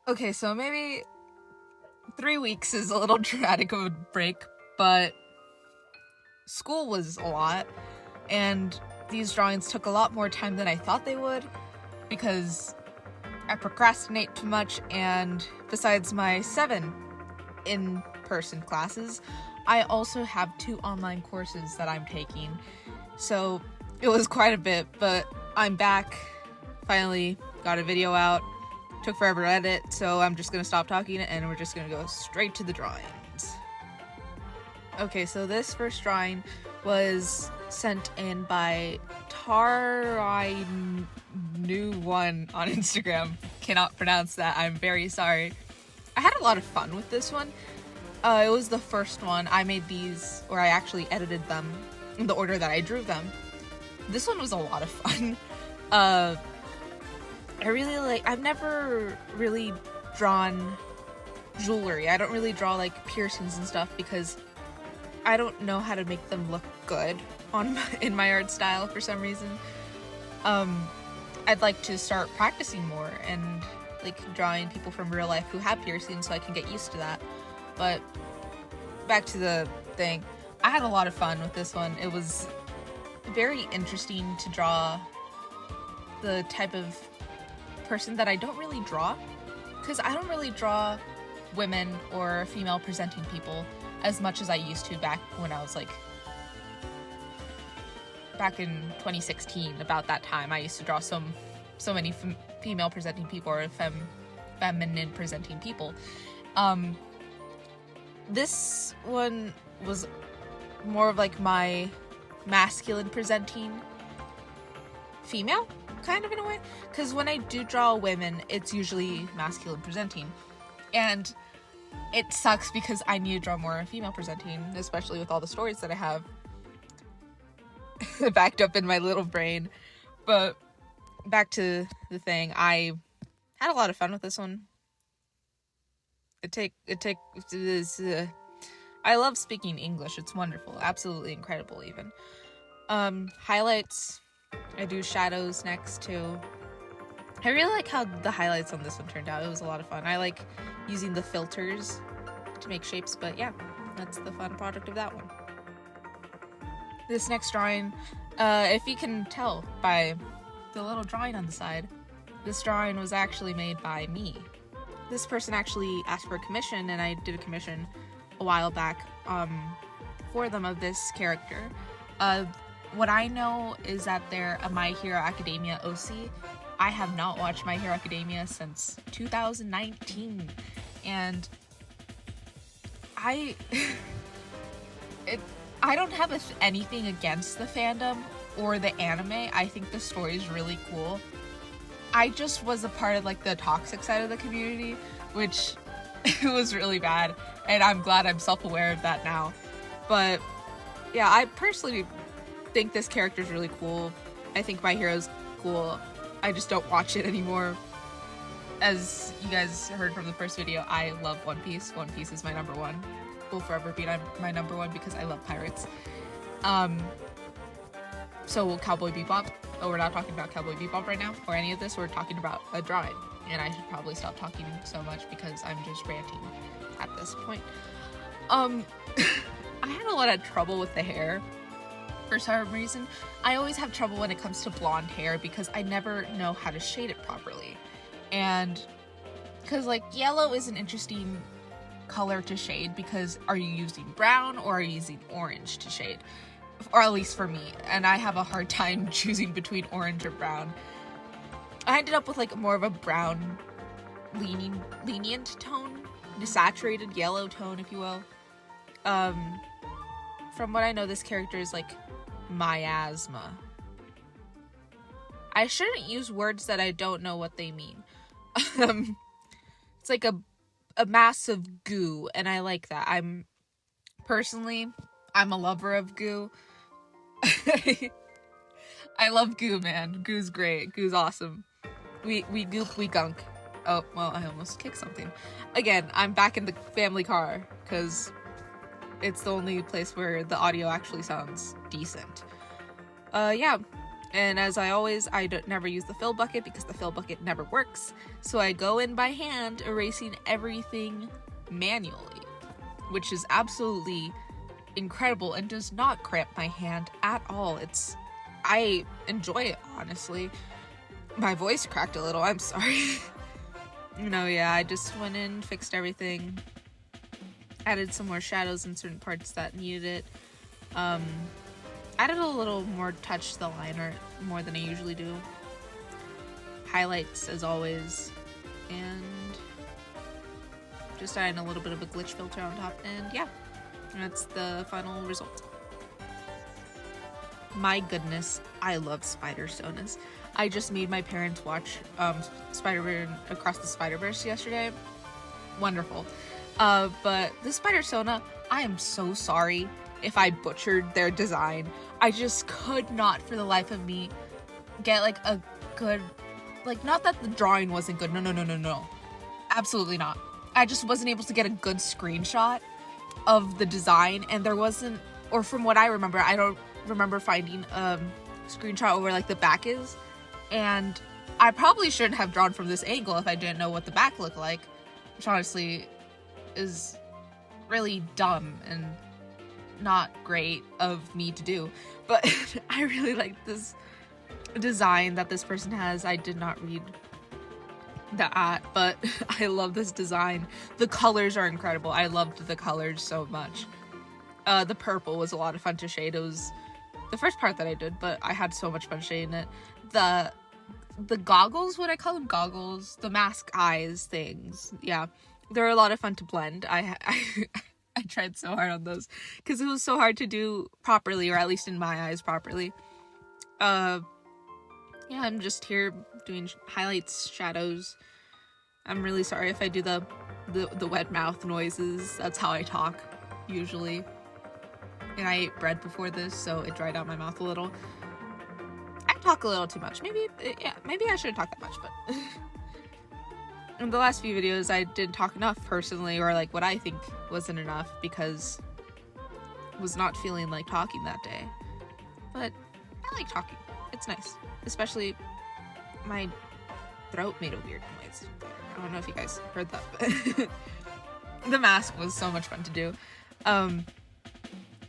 Okay, so maybe 3 weeks is a little dramatic of a break, but school was a lot, and these drawings took a lot more time than I thought they would, because I procrastinate too much, and besides my 7 in-person classes, I also have 2 online courses that I'm taking, so it was quite a bit, but I'm back, finally got a video out. Took forever to edit, so I'm just gonna stop talking and we're just gonna go straight to the drawings. Okay, so this first drawing was sent in by Tarai1 on Instagram. Cannot pronounce that, I'm very sorry. I had a lot of fun with this one. It was the first one. I made these, or I actually edited them in the order that I drew them. This one was a lot of fun. I've never really drawn jewelry. I don't really draw like piercings and stuff because I don't know how to make them look good in my art style for some reason. I'd like to start practicing more and like drawing people from real life who have piercings so I can get used to that. But back to the thing, I had a lot of fun with this one. It was very interesting to draw the type of person that I don't really draw, because I don't really draw women or female presenting people as much as I used to back when I was like back in 2016. About that time I used to draw so many female presenting people or feminine presenting people. This one was more of like my masculine presenting female, kind of, in a way, because when I do draw women, it's usually masculine presenting, and it sucks because I need to draw more female presenting, especially with all the stories that I have backed up in my little brain. But back to the thing, I had a lot of fun with this one. I love speaking English. It's wonderful, absolutely incredible. Even highlights, I do shadows next too. I really like how the highlights on this one turned out. It was a lot of fun. I like using the filters to make shapes, but yeah, that's the fun product of that one. This next drawing, if you can tell by the little drawing on the side, this drawing was actually made by me. This person actually asked for a commission, and I did a commission a while back for them of this character. What I know is that they're a My Hero Academia OC. I have not watched My Hero Academia since 2019, and I don't have anything against the fandom or the anime. I think the story is really cool. I just was a part of like the toxic side of the community, which was really bad, and I'm glad I'm self-aware of that now. But yeah, I personally think this character is really cool. I think My Hero's cool. I just don't watch it anymore. As you guys heard from the first video, I love One Piece. One Piece is my number one. Will forever be my number one because I love pirates. So will Cowboy Bebop. Oh, we're not talking about Cowboy Bebop right now or any of this. We're talking about a drawing, and I should probably stop talking so much because I'm just ranting at this point. I had a lot of trouble with the hair. For some reason, I always have trouble when it comes to blonde hair because I never know how to shade it properly. And because like yellow is an interesting color to shade, because are you using brown or are you using orange to shade? Or at least for me, and I have a hard time choosing between orange or brown. I ended up with like more of a brown lenient tone, desaturated yellow tone, if you will. From what I know, this character is like miasma. I shouldn't use words that I don't know what they mean. It's like a mass of goo, and I like that. I'm a lover of goo. I love goo, man. Goo's great. Goo's awesome. We goop, we gunk. Oh, well, I almost kicked something. Again, I'm back in the family car, because it's the only place where the audio actually sounds decent. Yeah. And as I always, never use the fill bucket because the fill bucket never works. So I go in by hand, erasing everything manually, which is absolutely incredible and does not cramp my hand at all. I enjoy it, honestly. My voice cracked a little, I'm sorry. Yeah, I just went in, fixed everything, added some more shadows in certain parts that needed it. Added a little more touch to the line art, more than I usually do. Highlights, as always, and just adding a little bit of a glitch filter on top, and yeah, that's the final result. My goodness, I love Spider-Sonas. I just made my parents watch Spider-Man Across the Spider-Verse yesterday. Wonderful. But the Spider-Sona, I am so sorry if I butchered their design. I just could not for the life of me get like a good, like, not that the drawing wasn't good, no, absolutely not. I just wasn't able to get a good screenshot of the design, and there wasn't, or from what I remember, I don't remember finding a screenshot where like the back is, and I probably shouldn't have drawn from this angle if I didn't know what the back looked like, which honestly is really dumb and not great of me to do, but I really like this design that this person has. I did not read the art, but I love this design. The colors are incredible. I loved the colors so much. The purple was a lot of fun to shade. It was the first part that I did, but I had so much fun shading it. The goggles, what I call them, goggles, the mask eyes things, yeah, they're a lot of fun to blend. I tried so hard on those because it was so hard to do properly, or at least in my eyes properly. Yeah, I'm just here doing highlights, shadows. I'm really sorry if I do the wet mouth noises. That's how I talk usually. And I ate bread before this, so it dried out my mouth a little. I talk a little too much. Maybe I shouldn't talk that much, but in the last few videos I didn't talk enough personally, or like what I think wasn't enough, because I was not feeling like talking that day. But I like talking. It's nice. Especially my throat made a weird noise. I don't know if you guys heard that, but the mask was so much fun to do.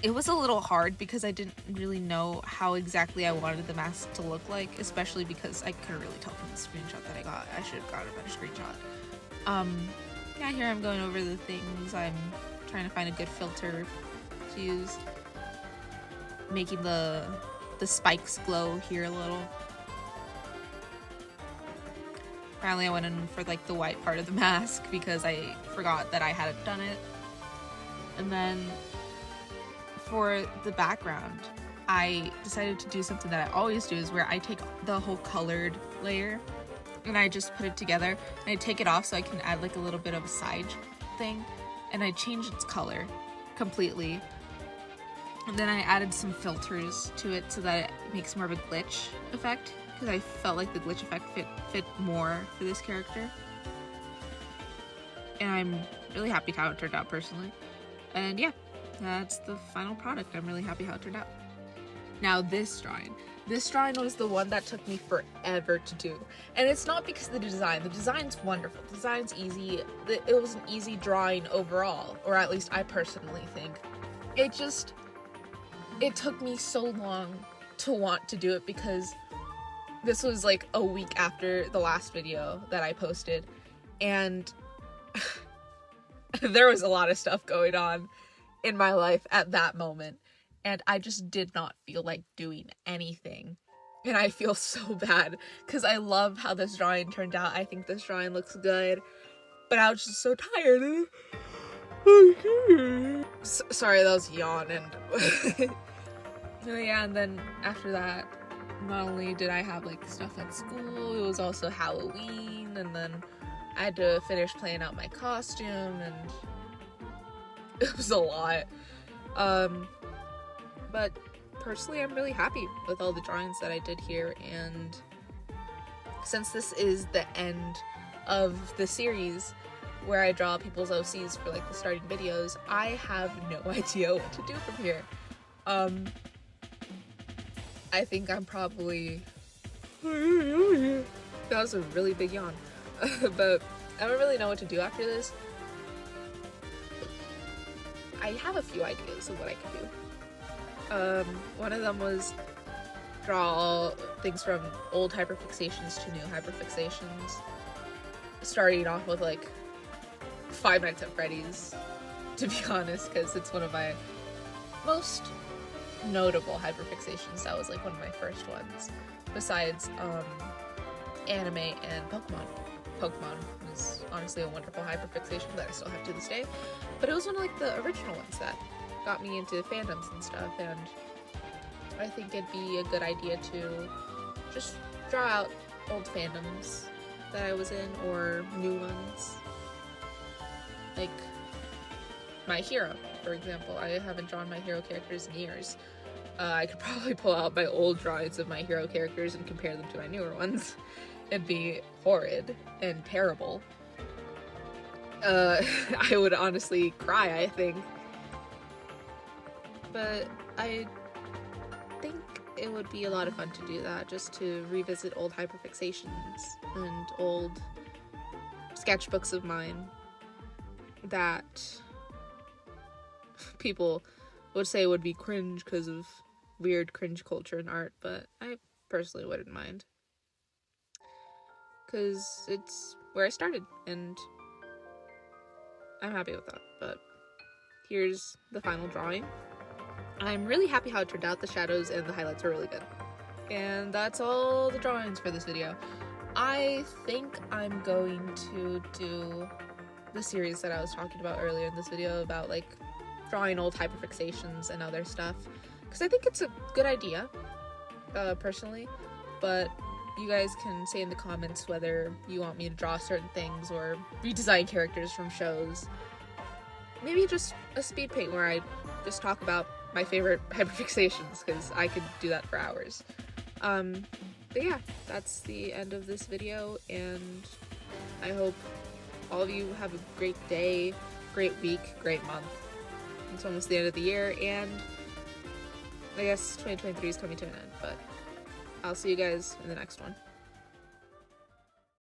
It was a little hard because I didn't really know how exactly I wanted the mask to look like, especially because I couldn't really tell from the screenshot that I got. I should have gotten a better screenshot. Yeah, here I'm going over the things. I'm trying to find a good filter to use. Making the spikes glow here a little. Apparently I went in for like the white part of the mask because I forgot that I hadn't done it. And then for the background, I decided to do something that I always do, is where I take the whole colored layer and I just put it together, and I take it off so I can add like a little bit of a side thing, and I change its color completely. And then I added some filters to it so that it makes more of a glitch effect, because I felt like the glitch effect fit more for this character. And I'm really happy how it turned out personally. And yeah, that's the final product. I'm really happy how it turned out. Now this drawing was the one that took me forever to do. And it's not because of the design. The design's wonderful. The design's easy. It was an easy drawing overall, or at least I personally think. It took me so long to want to do it because this was like a week after the last video that I posted, and there was a lot of stuff going on in my life at that moment, and I just did not feel like doing anything. And I feel so bad because I love how this drawing turned out. I think this drawing looks good, but I was just so tired. Sorry, that was a yawn. And yeah, and then after that, not only did I have like stuff at school, it was also Halloween, and then I had to finish playing out my costume, and it was a lot. But personally, I'm really happy with all the drawings that I did here, and since this is the end of the series where I draw people's OCs for like the starting videos, I have no idea what to do from here. I think I'm probably... That was a really big yawn. But I don't really know what to do after this. I have a few ideas of what I could do. One of them was draw things from old hyperfixations to new hyperfixations. Starting off with like Five Nights at Freddy's, to be honest, because it's one of my most notable hyperfixations. That was like one of my first ones, besides anime and Pokemon. Pokemon was honestly a wonderful hyperfixation that I still have to this day, but it was one of like the original ones that got me into fandoms and stuff, and I think it'd be a good idea to just draw out old fandoms that I was in, or new ones. Like My Hero, for example. I haven't drawn My Hero characters in years. I could probably pull out my old drawings of My Hero characters and compare them to my newer ones. It'd be horrid and terrible. I would honestly cry, I think. But I think it would be a lot of fun to do that, just to revisit old hyperfixations and old sketchbooks of mine that people would say would be cringe because of weird cringe culture in art, but I personally wouldn't mind, because it's where I started and I'm happy with that. But here's the final drawing. I'm really happy how it turned out. The shadows and the highlights are really good. And that's all the drawings for this video. I think I'm going to do the series that I was talking about earlier in this video about like drawing old hyperfixations and other stuff, because I think it's a good idea, personally, but you guys can say in the comments whether you want me to draw certain things or redesign characters from shows. Maybe just a speed paint where I just talk about my favorite hyperfixations, because I could do that for hours. But yeah, that's the end of this video, and I hope all of you have a great day, great week, great month. It's almost the end of the year, and I guess 2023 is coming to an end, but I'll see you guys in the next one.